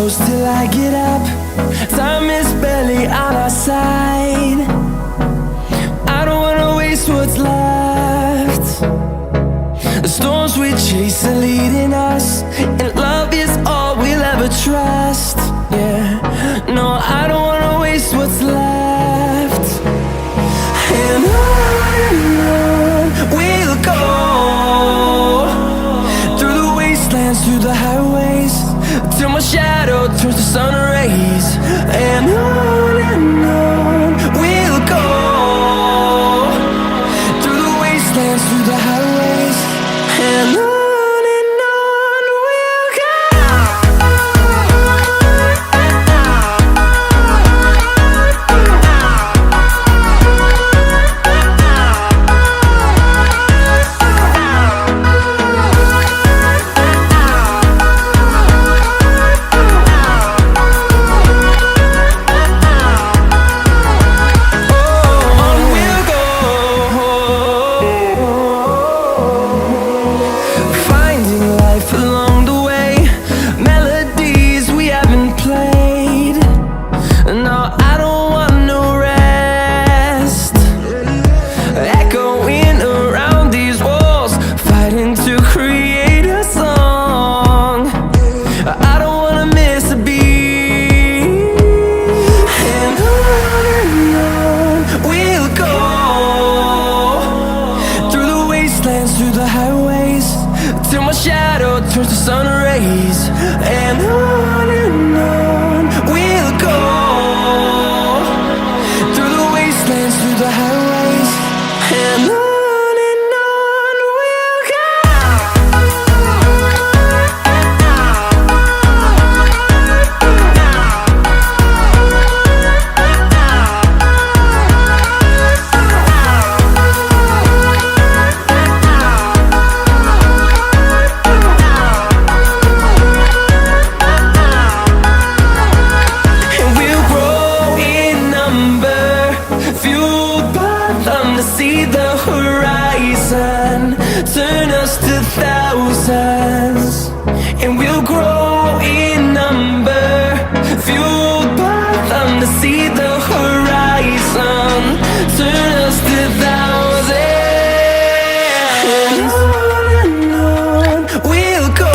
close till I get up. Time is barely on our side. I don't wanna waste what's left. The storms we chase are leading us, and love is all we'll ever trust. Yeah, no, I don't wanna waste what's left. And on we'll go, through the wastelands, through the highways, till my shadow turns to sun rays. And on we'll go, through the wastelands, through the highways, and on we'll go.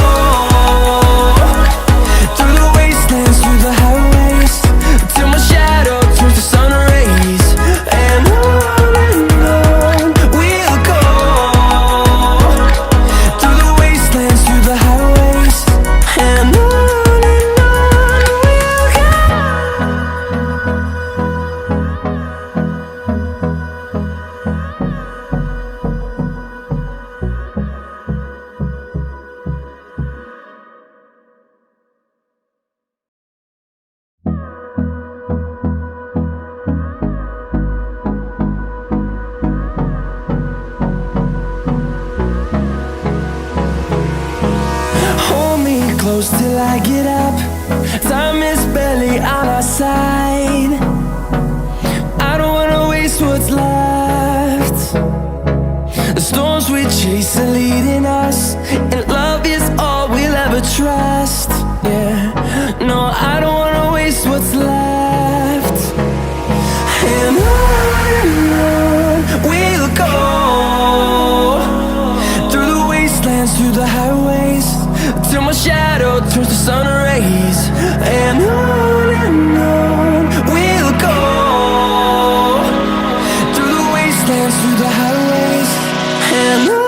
Close till I get up. Time is barely on our side. I don't wanna waste what's left. The storms we chase are leading us, and love is all we'll ever trust. Yeah, no, I don't wanna waste what's left. And on we'll go, through the wastelands, through the highways, till my shadow turns to sun rays. And on we'll go, through the wastelands, through the highways, and on.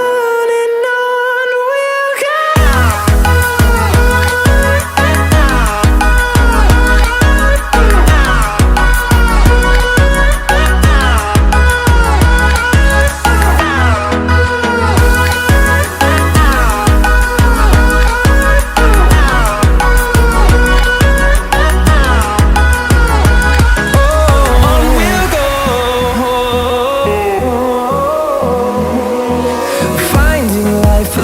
Life